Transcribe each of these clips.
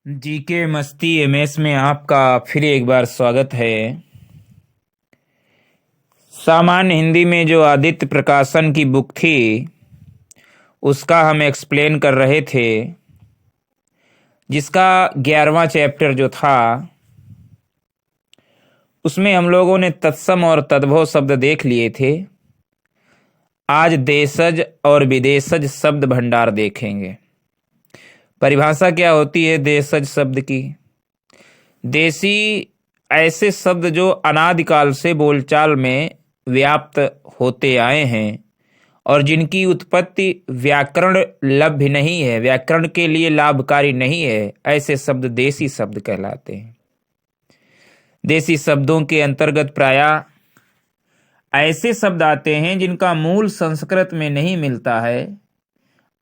GK मस्ती MS में आपका फिर एक बार स्वागत है। सामान्य हिंदी में जो आदित्य प्रकाशन की बुक थी उसका हम एक्सप्लेन कर रहे थे, जिसका 11वां चैप्टर जो था उसमें हम लोगों ने तत्सम और तद्भव शब्द देख लिए थे। आज देशज और विदेशज शब्द भंडार देखेंगे। परिभाषा क्या होती है देशज शब्द की? देशी ऐसे शब्द जो अनादिकाल से बोलचाल में व्याप्त होते आए हैं और जिनकी उत्पत्ति व्याकरण लभ्य नहीं है, व्याकरण के लिए लाभकारी नहीं है, ऐसे शब्द देशी शब्द कहलाते हैं। देशी शब्दों के अंतर्गत प्रायः ऐसे शब्द आते हैं जिनका मूल संस्कृत में नहीं मिलता है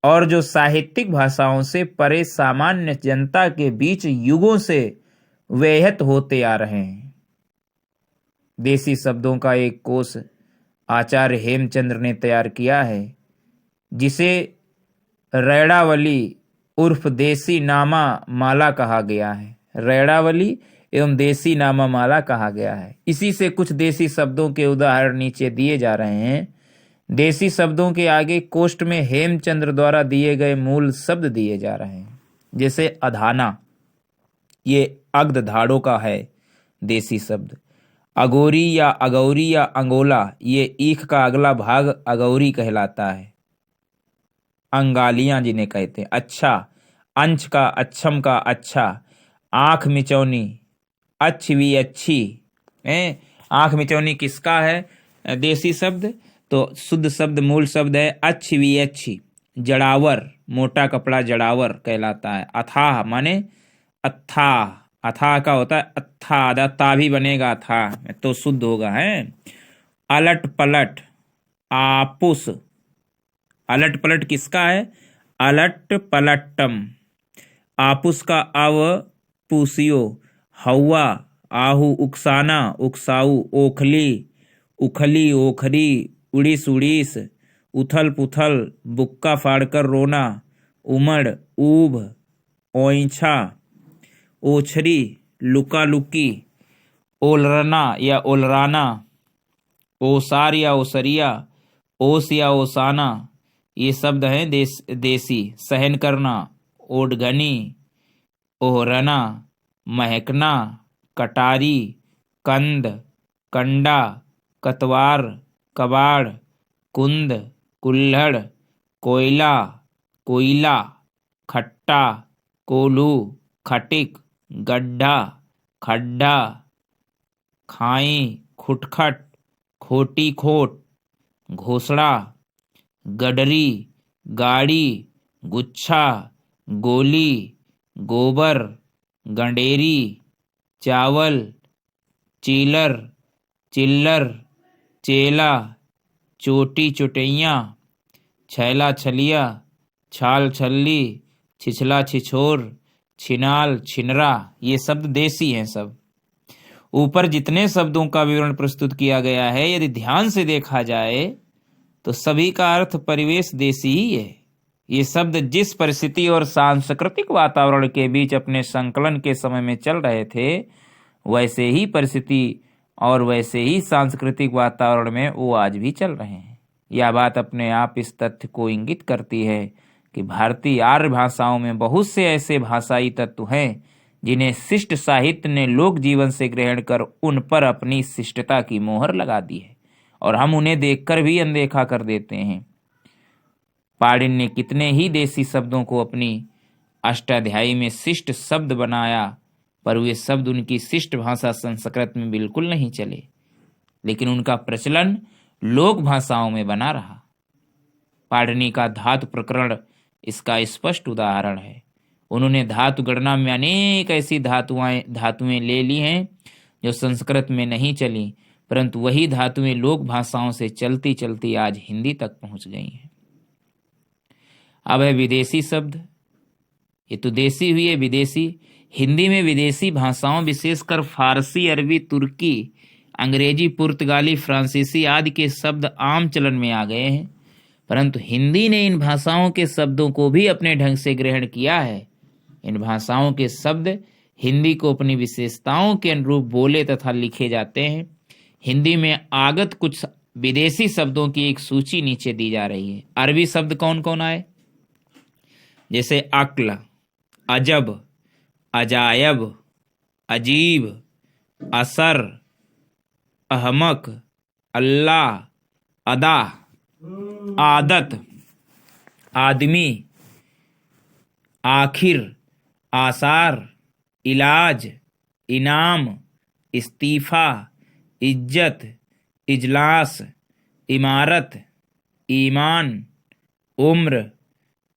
और जो साहित्यिक भाषाओं से परे सामान्य जनता के बीच युगों से व्यहत होते आ रहे हैं। देशी शब्दों का एक कोष आचार्य हेमचंद्र ने तैयार किया है, जिसे रैड़ावली उर्फ देसी नामा माला कहा गया है। रैड़ावली एवं देसी नामा माला कहा गया है। इसी से कुछ देशी शब्दों के उदाहरण नीचे दिए जा रहे हैं। देशी शब्दों के आगे कोष्ठ में हेमचंद्र द्वारा दिए गए मूल शब्द दिए जा रहे हैं। जैसे अधाना, ये अग्ध धाड़ों का है देशी शब्द। अगोरी या अगौरी या अंगोला, ये ईख का अगला भाग अगौरी कहलाता है। अंगालियां जिन्हें कहते हैं। अच्छा, अंश का अच्छम का अच्छा। आंख मिचौनी, अच्छी अच्छी। आंख मिचौनी किसका है देशी शब्द? तो शुद्ध शब्द मूल शब्द है अच्छी अच्छी। जड़ावर, मोटा कपड़ा जड़ावर कहलाता है। अथाह माने अथाह, अथाह का होता है अथाह, ता भी बनेगा अथाह तो शुद्ध होगा है। अलट पलट, आपुस। अलट पलट किसका है? अलट पलट्टम। आपुस का अव पूसियो। हवा, आहू, उकसाना, उकसाऊ। ओखली, उखली, ओखरी। उड़ीस, उड़ीस। उथल पुथल, बुक्का फाड़कर रोना। उमड़, ऊब, ओइछा। ओछरी, लुका लुकी। ओलरना या ओलराना। ओसार या ओसरिया। ओस या ओसाना, ये शब्द हैं देसी। सहन करना, ओडगनी। ओहरना, महकना। कटारी, कंद, कंडा। कतवार, कबाड़। कुंद, कुल्हड़। कोयला, कोयला। खट्टा, कोल्हू। खटिक, गड्ढा, खड्डा। खाई, खुटखट। खोटी खोट, घोसड़ा। गडरी, गाड़ी। गुच्छा, गोली। गोबर, गंडेरी। चावल, चीलर, चिल्लर। चेला, चोटी चुटैया। छैला छलिया, छाल छल्ली। छिछला छिछोर, छिनाल छिनरा। ये शब्द देसी हैं सब। ऊपर जितने शब्दों का विवरण प्रस्तुत किया गया है, यदि ध्यान से देखा जाए तो सभी का अर्थ परिवेश देसी ही है। ये शब्द जिस परिस्थिति और सांस्कृतिक वातावरण के बीच अपने संकलन के समय में चल रहे थे, वैसे ही परिस्थिति और वैसे ही सांस्कृतिक वातावरण में वो आज भी चल रहे हैं। यह बात अपने आप इस तथ्य को इंगित करती है कि भारतीय आर्य भाषाओं में बहुत से ऐसे भाषाई तत्व हैं जिन्हें शिष्ट साहित्य ने लोक जीवन से ग्रहण कर उन पर अपनी शिष्टता की मोहर लगा दी है और हम उन्हें देखकर भी अनदेखा कर देते हैं। पाणिनि ने कितने ही देसी शब्दों को अपनी अष्टाध्यायी में शिष्ट शब्द बनाया, पर वे शब्द उनकी शिष्ट भाषा संस्कृत में बिल्कुल नहीं चले, लेकिन उनका प्रचलन लोक भाषाओं में बना रहा। पाणिनि का धातु प्रकरण इसका स्पष्ट उदाहरण है। उन्होंने धातु गणना में अनेक ऐसी धातुएं ले ली हैं जो संस्कृत में नहीं चली, परंतु वही धातुएं लोक भाषाओं से चलती चलती आज हिंदी तक पहुंच गई हैं। अब है विदेशी शब्द। ये तो देसी हुई है, विदेशी। हिंदी में विदेशी भाषाओं विशेषकर फारसी, अरबी, तुर्की, अंग्रेजी, पुर्तगाली, फ्रांसीसी आदि के शब्द आम चलन में आ गए हैं, परंतु हिंदी ने इन भाषाओं के शब्दों को भी अपने ढंग से ग्रहण किया है। इन भाषाओं के शब्द हिंदी को अपनी विशेषताओं के अनुरूप बोले तथा लिखे जाते हैं। हिंदी में आगत कुछ विदेशी शब्दों की एक सूची नीचे दी जा रही है। अरबी शब्द कौन कौन आए? जैसे अक्ल, अजब, अजायब, अजीब, असर, अहमक, अल्लाह, अदा, आदत, आदमी, आखिर, आसार, इलाज, इनाम, इस्तीफा, इज्जत, इजलास, इमारत, ईमान, उम्र,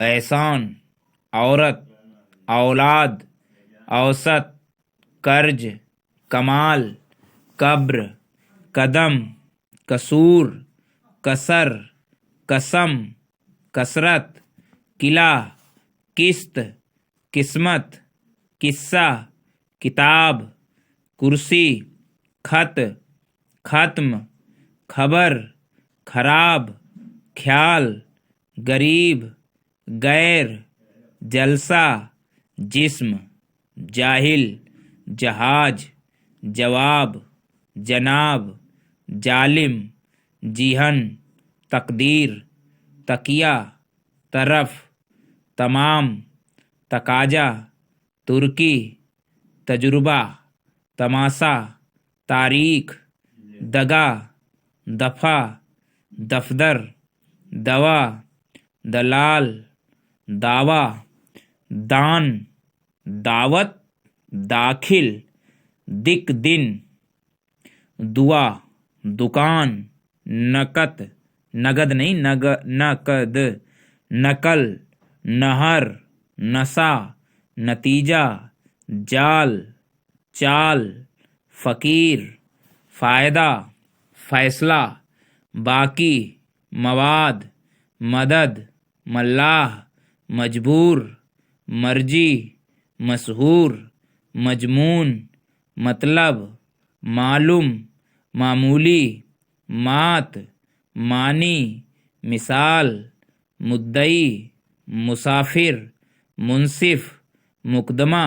एहसान, औरत, औलाद, औसत, कर्ज, कमाल, कब्र, कदम, कसूर, कसर, कसम, कसरत, किला, किस्त, किस्मत, किस्सा, किताब, कुर्सी, खत, खत्म, खबर, खराब, ख्याल, गरीब, गैर, जलसा, जिस्म, जाहिल, जहाज, जवाब, जनाब, जालिम, जिहन, तकदीर, तकिया, तरफ, तमाम, तकाजा, तुर्की, तजुर्बा, तमाशा, तारीख, दगा, दफा, दफ्तर, दवा, दलाल, दावा, दान, दावत, दाखिल, दिक दिन, दुआ, दुकान, नकद, नगद नहीं नकद, नकल, नहर, नशा, नतीजा, जाल, चाल, फकीर, फायदा, फैसला, बाकी, मवाद, मदद, मल्लाह, मजबूर, मर्जी, मशहूर, मजमून, मतलब, मालूम, मामूली, मात, मानी, मिसाल, मुद्दई, मुसाफिर, मुंसिफ, मुकदमा,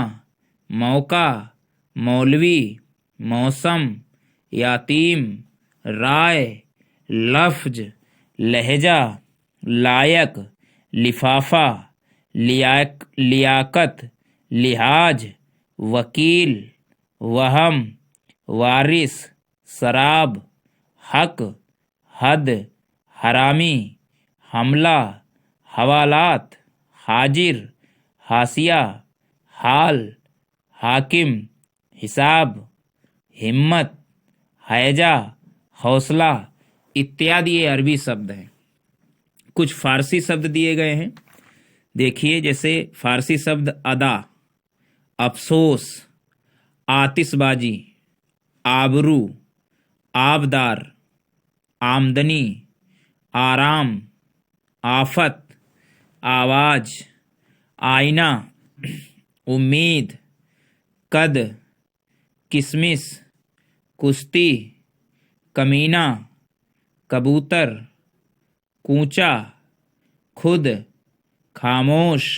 मौका, मौलवी, मौसम, यातीम, राय, लफ्ज, लहजा, लायक, लिफाफा, लियाकत, लिहाज, वकील, वहम, वारिस, शराब, हक, हद, हरामी, हमला, हवालात, हाजिर, हाशिया, हाल, हाकिम, हिसाब, हिम्मत, हैजा, हौसला इत्यादि ये अरबी शब्द हैं। कुछ फारसी शब्द दिए गए हैं, देखिए। जैसे फारसी शब्द अदा, अफसोस, आतिशबाजी, आबरू, आबदार, आमदनी, आराम, आफत, आवाज, आईना, उम्मीद, कद, किसमिस, कुश्ती, कमीना, कबूतर, कूचा, खुद, खामोश,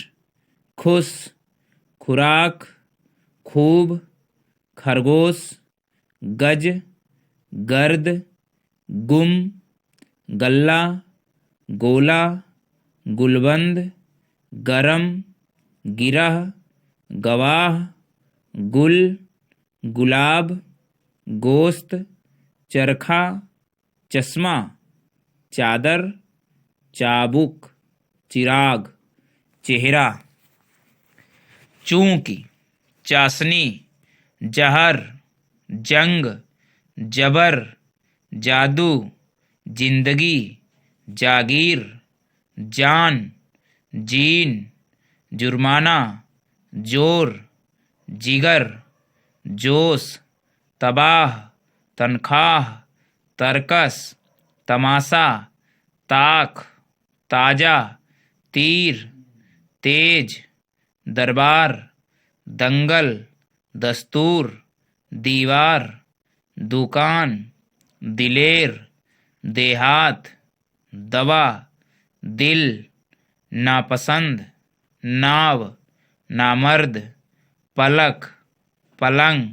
खुश, खुराक, खूब, खरगोश, गज, गर्द, गुम, गल्ला, गोला, गुलबंद, गरम, गिरह, गवाह, गुल, गुलाब, गोश्त, चरखा, चश्मा, चादर, चाबुक, चिराग, चेहरा, चूंकि, चाशनी, जहर, जंग, जबर, जादू, जिंदगी, जागीर, जान, जीन, जुर्माना, जोर, जिगर, जोश, तबाह, तनख्वाह, तरकस, तमाशा, ताक, ताजा, तीर, तेज, दरबार, दंगल, दस्तूर, दीवार, दुकान, दिलेर, देहात, दवा, दिल, नापसंद, नाव, नामर्द, पलक, पलंग,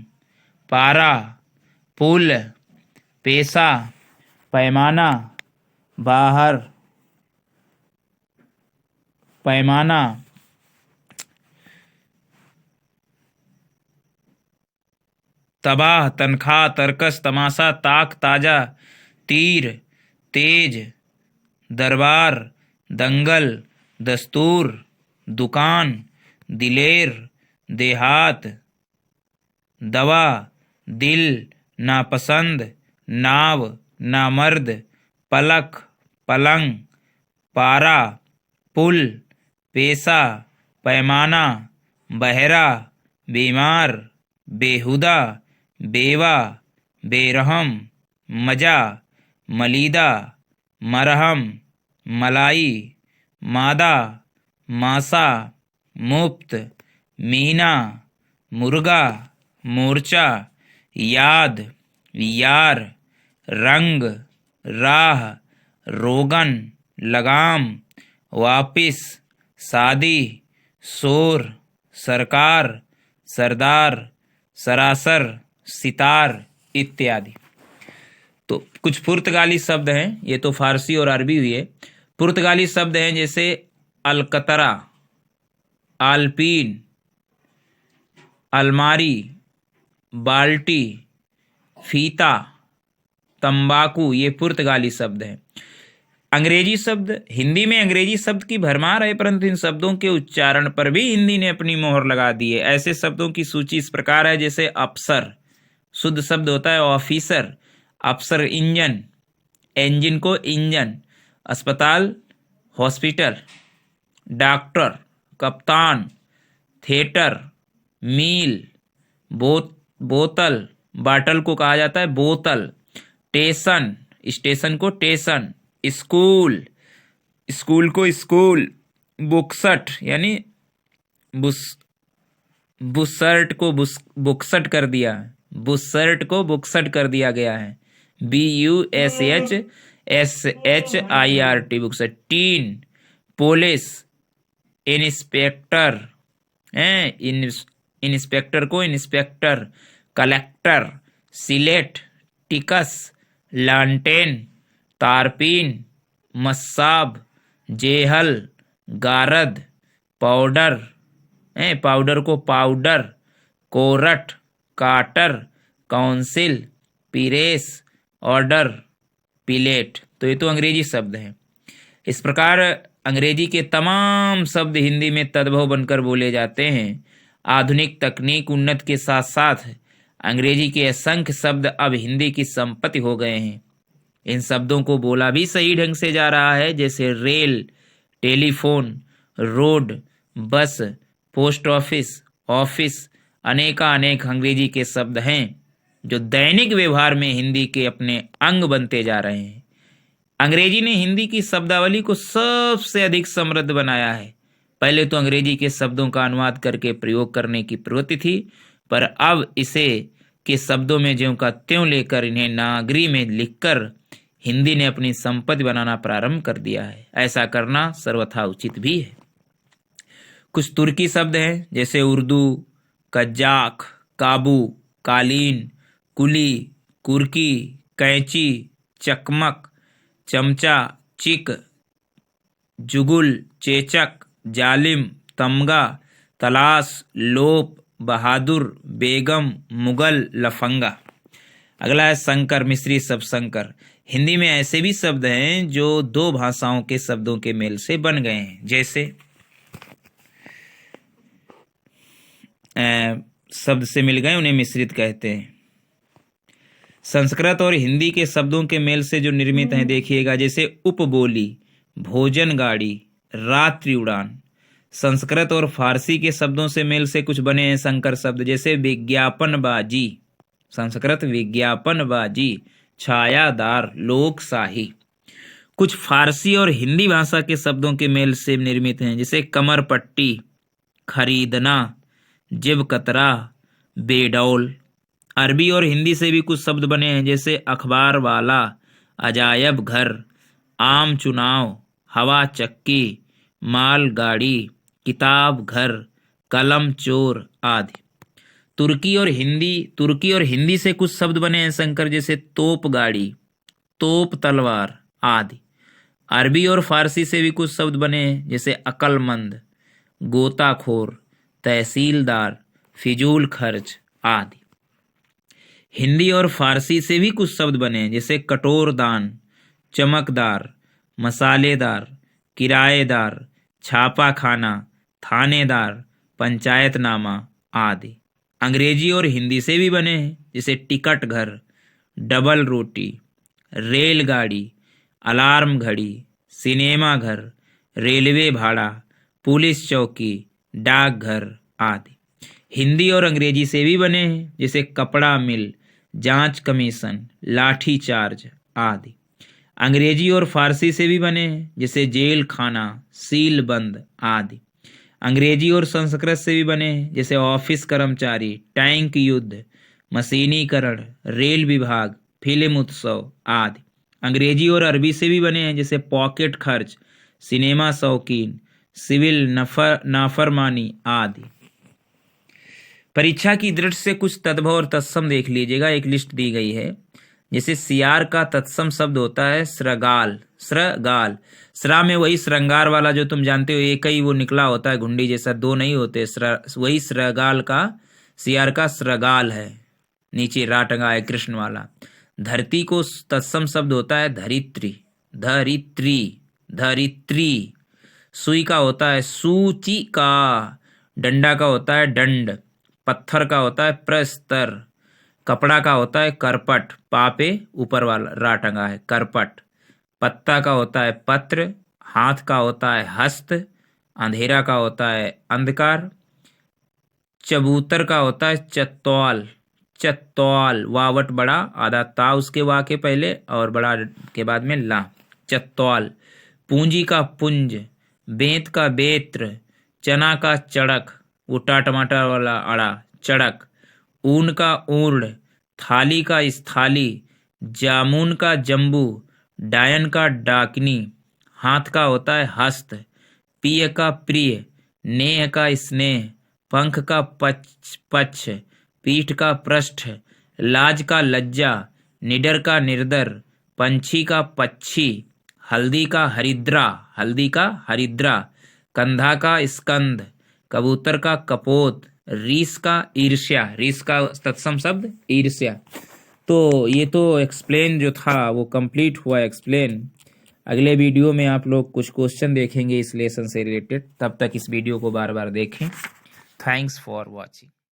पारा, पुल, पेशा, पैमाना, बाहर, पैमाना, तबाह, तनख्वाह, तरकस, तमाशा, ताक, ताजा, तीर, तेज, दरबार, दंगल, दस्तूर, दुकान, दिलेर, देहात, दवा, दिल, नापसंद, नाव, नामर्द, पलक, पलंग, पारा, पुल, पेशा, पैमाना, बहरा, बीमार, बेहुदा, बेवा, बेरहम, मजा, मलीदा, मरहम, मलाई, मादा, मासा, मुफ्त, मीना, मुर्गा, मोर्चा, याद, यार, रंग, राह, रोगन, लगाम, वापिस, शादी, शोर, सरकार, सरदार, सरासर, सितार इत्यादि। तो कुछ पुर्तगाली शब्द हैं, ये तो फारसी और अरबी हुई है। पुर्तगाली शब्द हैं जैसे अलकतरा, आल्पीन, अलमारी, बाल्टी, फीता, तंबाकू, ये पुर्तगाली शब्द हैं। अंग्रेजी शब्द, हिंदी में अंग्रेजी शब्द की भरमार है, परंतु इन शब्दों के उच्चारण पर भी हिंदी ने अपनी मोहर लगा दी है। ऐसे शब्दों की सूची इस प्रकार है, जैसे अफसर, शुद्ध शब्द होता है ऑफिसर, अफसर इंजन, इंजन को इंजन, अस्पताल हॉस्पिटल, डॉक्टर, कप्तान, थिएटर, मील, बोतल, बाटल को कहा जाता है बोतल, टेशन, स्टेशन को टेशन, स्कूल, स्कूल को स्कूल, बुकसट यानी बुसर्ट को बुकसट कर दिया, बुसर्ट को बुकसट कर दिया गया है, BUSHSHIRT बुकसट। टीन, पुलिस, इंस्पेक्टर, इंस्पेक्टर को इंस्पेक्टर, कलेक्टर, सिलेट, टिकस, लांटेन, तारपीन, मस्साब, जेहल, गारद, पाउडर, पाउडर को पाउडर, कोरट, काटर, काउंसिल, पीरेस, ऑर्डर, पिलेट। तो ये तो अंग्रेजी शब्द हैं। इस प्रकार अंग्रेजी के तमाम शब्द हिंदी में तद्भव बनकर बोले जाते हैं। आधुनिक तकनीक उन्नत के साथ साथ अंग्रेजी के असंख्य शब्द अब हिंदी की संपत्ति हो गए हैं। इन शब्दों को बोला भी सही ढंग से जा रहा है, जैसे रेल, टेलीफोन, रोड, बस, पोस्ट ऑफिस, ऑफिस, अनेक अंग्रेजी के शब्द हैं जो दैनिक व्यवहार में हिंदी के अपने अंग बनते जा रहे हैं। अंग्रेजी ने हिंदी की शब्दावली को सबसे अधिक समृद्ध बनाया है। पहले तो अंग्रेजी के शब्दों का अनुवाद करके प्रयोग करने की प्रवृत्ति थी, पर अब इसे के शब्दों में ज्यों का त्यों लेकर इन्हें नागरी में लिखकर हिंदी ने अपनी संपत्ति बनाना प्रारंभ कर दिया है। ऐसा करना सर्वथा उचित भी है। कुछ तुर्की शब्द हैं, जैसे उर्दू, कज्जाक, काबू, कालीन, कुली, कुर्की, कैंची, चकमक, चमचा, चिक, जुगुल, चेचक, जालिम, तमगा, तलाश, लोप, बहादुर, बेगम, मुगल, लफंगा। अगला है संकर, मिस्री शब्द संकर। हिंदी में ऐसे भी शब्द हैं जो दो भाषाओं के शब्दों के मेल से बन गए हैं, जैसे शब्द से मिल गए उन्हें मिश्रित कहते हैं। संस्कृत और हिंदी के शब्दों के मेल से जो निर्मित हैं देखिएगा, जैसे उपबोली, भोजन गाड़ी, रात्रि उड़ान। संस्कृत और फारसी के शब्दों से मेल से कुछ बने हैं संकर शब्द, जैसे विज्ञापनबाजी, संस्कृत विज्ञापनबाजी, छायादार, लोकशाही। कुछ फारसी और हिंदी भाषा के शब्दों के मेल से निर्मित हैं, जैसे कमर पट्टी, खरीदना, जिब कतरा, बेडौल। अरबी और हिंदी से भी कुछ शब्द बने हैं, जैसे अखबार वाला, अजायब घर, आम चुनाव, हवा चक्की, माल गाड़ी, किताब घर, कलम, चोर आदि। तुर्की और हिंदी से कुछ शब्द बने हैं शंकर, जैसे तोप गाड़ी, तोप तलवार आदि। अरबी और फारसी से भी कुछ शब्द बने हैं, जैसे अक्लमंद, गोताखोर, तहसीलदार, फिजूल खर्च आदि। हिंदी और फारसी से भी कुछ शब्द बने हैं, जैसे कटोरदान, चमकदार, मसालेदार, किराएदार, छापा खाना, थानेदार, पंचायतनामा आदि। अंग्रेजी और हिंदी से भी बने हैं, जैसे टिकट घर, डबल रोटी, रेलगाड़ी, अलार्म घड़ी, सिनेमा घर, रेलवे भाड़ा, पुलिस चौकी, डाकघर आदि। हिंदी और अंग्रेजी से भी बने हैं, जैसे कपड़ा मिल, जांच कमीशन, लाठी चार्ज आदि। अंग्रेजी और फारसी से भी बने हैं, जैसे जेल खाना, सील बंद आदि। अंग्रेजी और संस्कृत से भी बने हैं, जैसे ऑफिस कर्मचारी, टैंक युद्ध, मशीनीकरण, रेल विभाग, फिल्म उत्सव आदि। अंग्रेजी और अरबी से भी बने हैं, जैसे पॉकेट खर्च, सिनेमा शौकीन, सिविल नाफरमानी आदि। परीक्षा की दृष्टि से कुछ तद्भव और तत्सम देख लीजिएगा, एक लिस्ट दी गई है। जैसे सियार का तत्सम शब्द होता है श्रगाल, श्रगाल। श्रा में वही श्रृंगार वाला जो तुम जानते हो, एक ही वो निकला होता है घुंडी जैसा, दो नहीं होते, वही श्रगाल का, सियार का श्रगाल है, नीचे रा टंगा है कृष्ण वाला। धरती को तत्सम शब्द होता है धरित्री, धरित्री, धरित्री। सुई का होता है सूचिका, डंडा का होता है दंड, पत्थर का होता है प्रस्तर, कपड़ा का होता है करपट, पापे ऊपर वाला रा टंगा है करपट। पत्ता का होता है पत्र, हाथ का होता है हस्त, अंधेरा का होता है अंधकार। चबूतर का होता है चत्तौल, चत्तौल, वावट बड़ा, आधा ता उसके वा के पहले और बड़ा के बाद में ला, चत्तौल। पूंजी का पुंज, बेंत का बेत्र, चना का चड़क, उटा टमाटर वाला अड़ा, चड़क। ऊन का ऊर्ण, थाली का स्थाली, जामुन का जम्बू, डायन का डाकनी। हाथ का होता है हस्त, पिय का प्रिय, नेह का स्नेह, पंख का पक्ष, पीठ का पृष्ठ, लाज का लज्जा, निडर का निर्दर, पंछी का पक्षी, हल्दी का हरिद्रा, हल्दी का हरिद्रा, कंधा का स्कंद, कबूतर का कपोत, रीस का ईर्ष्या, रीस का तत्सम शब्द ईर्ष्या। तो ये तो एक्सप्लेन जो था वो कंप्लीट हुआ एक्सप्लेन। अगले वीडियो में आप लोग कुछ क्वेश्चन देखेंगे इस लेसन से रिलेटेड, तब तक इस वीडियो को बार बार देखें। Thanks for watching.